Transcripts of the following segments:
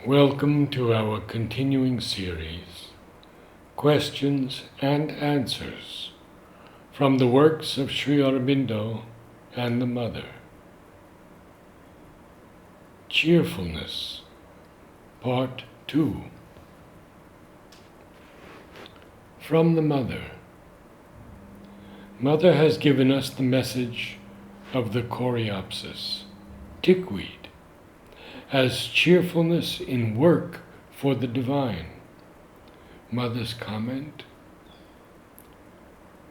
Welcome to our continuing series, Questions and Answers, from the works of Sri Aurobindo and the Mother. Cheerfulness, Part 2. From the Mother. Mother has given us the message of the coreopsis, tickweed, as cheerfulness in work for the divine. Mother's comment: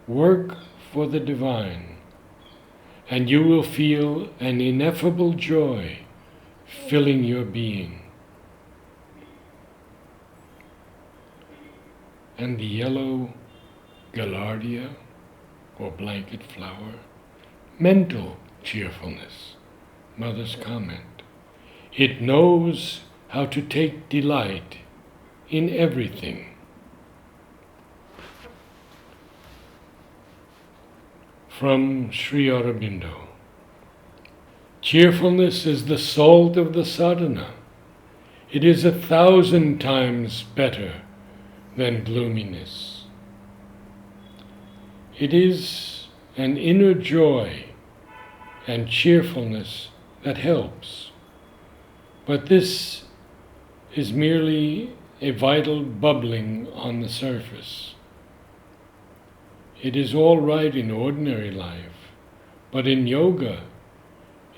work for the divine, and you will feel an ineffable joy filling your being. And the yellow gaillardia, or blanket flower, mental cheerfulness. Mother's comment: it knows how to take delight in everything. From Sri Aurobindo. Cheerfulness is the salt of the sadhana. It is 1,000 times better than gloominess. It is an inner joy and cheerfulness that helps. But this is merely a vital bubbling on the surface. It is all right in ordinary life, but in yoga,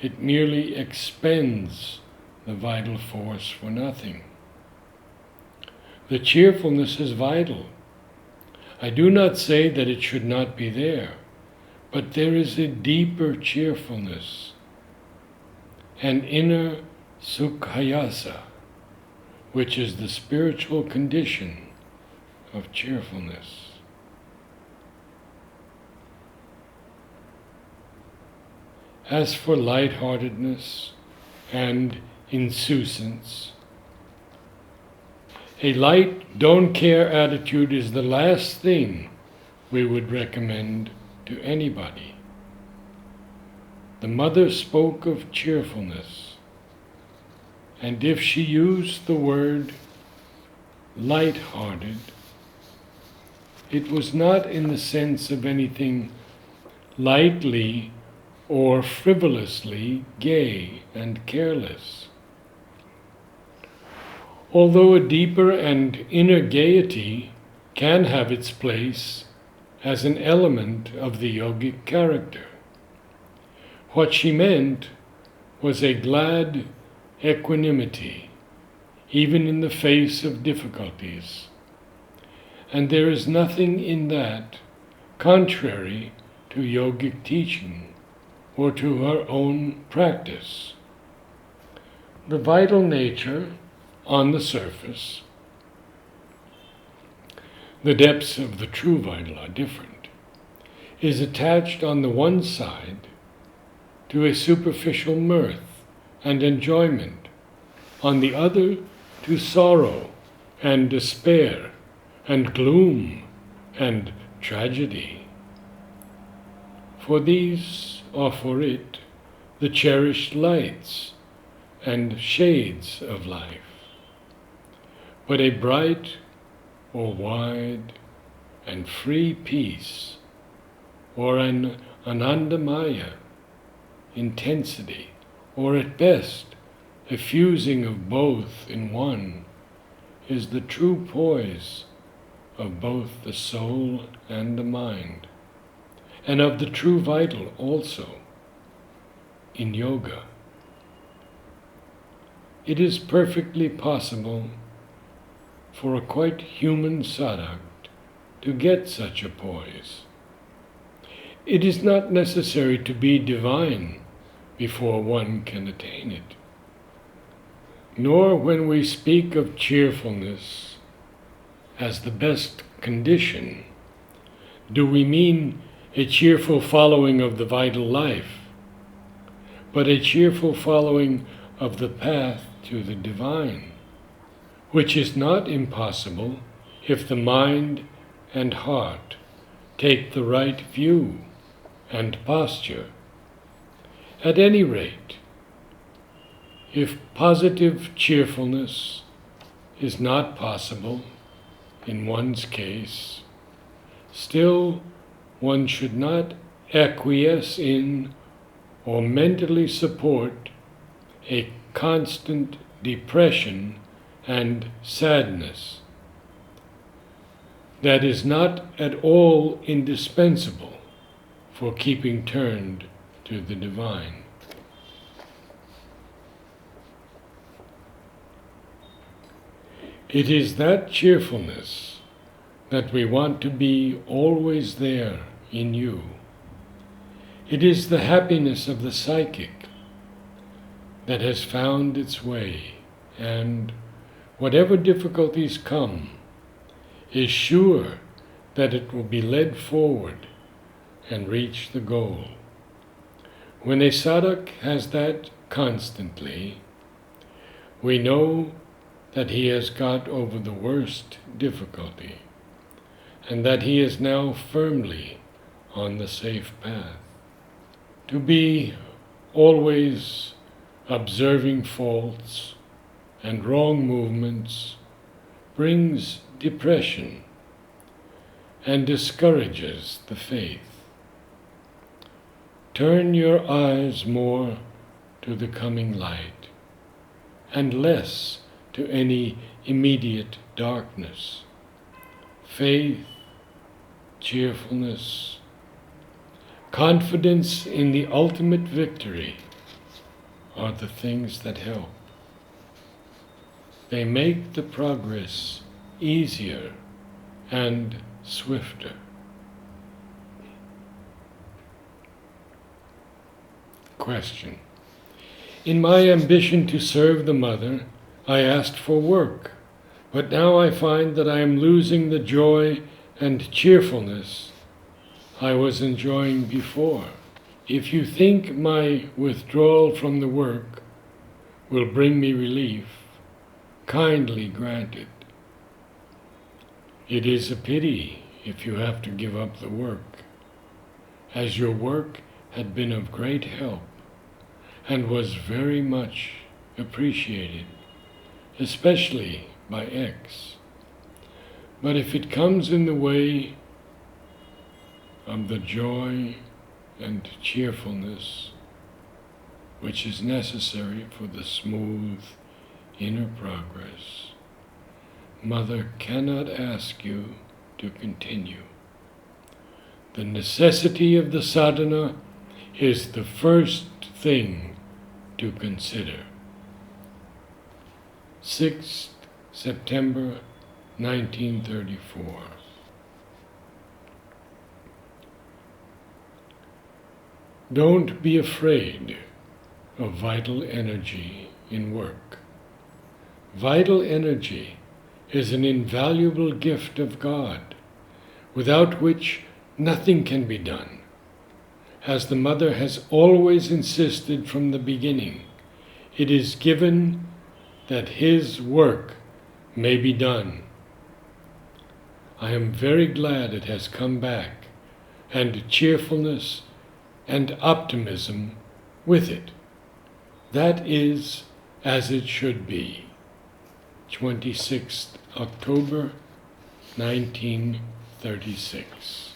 it merely expends the vital force for nothing. The cheerfulness is vital. I do not say that it should not be there, but there is a deeper cheerfulness, an inner sukhayasa, which is the spiritual condition of cheerfulness. As for lightheartedness and insouciance, a light, don't-care attitude is the last thing we would recommend to anybody. The Mother spoke of cheerfulness, and if she used the word light-hearted, it was not in the sense of anything lightly or frivolously gay and careless. Although a deeper and inner gaiety can have its place as an element of the yogic character, what she meant was a glad equanimity, even in the face of difficulties. And there is nothing in that contrary to yogic teaching or to her own practice. The vital nature on the surface, the depths of the true vital are different, is attached on the one side to a superficial mirth and enjoyment, on the other to sorrow and despair and gloom and tragedy. For these are for it the cherished lights and shades of life. But a bright or wide and free peace, or an anandamaya intensity, or at best a fusing of both in one, is the true poise of both the soul and the mind, and of the true vital also in yoga. It is perfectly possible for a quite human sadhak to get such a poise. It is not necessary to be divine before one can attain it. Nor when we speak of cheerfulness as the best condition, do we mean a cheerful following of the vital life, but a cheerful following of the path to the divine, which is not impossible if the mind and heart take the right view and posture. At any rate, if positive cheerfulness is not possible in one's case, still one should not acquiesce in or mentally support a constant depression and sadness that is not at all indispensable for keeping turned to the divine. It is that cheerfulness that we want to be always there in you. It is the happiness of the psychic that has found its way, and whatever difficulties come, is sure that it will be led forward and reach the goal. When a sadhak has that constantly, we know that he has got over the worst difficulty, and that he is now firmly on the safe path. To be always observing faults and wrong movements brings depression and discourages the faith. Turn your eyes more to the coming light and less to any immediate darkness. Faith, cheerfulness, confidence in the ultimate victory are the things that help. They make the progress easier and swifter. Question. In my ambition to serve the Mother, I asked for work, but now I find that I am losing the joy and cheerfulness I was enjoying before. If you think my withdrawal from the work will bring me relief, kindly grant it. It is a pity if you have to give up the work, as your work had been of great help and was very much appreciated, especially by X. But if it comes in the way of the joy and cheerfulness which is necessary for the smooth inner progress, Mother cannot ask you to continue. The necessity of the sadhana is the first thing to consider. 6th September 1934. Don't be afraid of vital energy in work. Vital energy is an invaluable gift of God, without which nothing can be done. As the Mother has always insisted from the beginning, it is given that His work may be done. I am very glad it has come back, and cheerfulness and optimism with it. That is as it should be. 26th October 1936.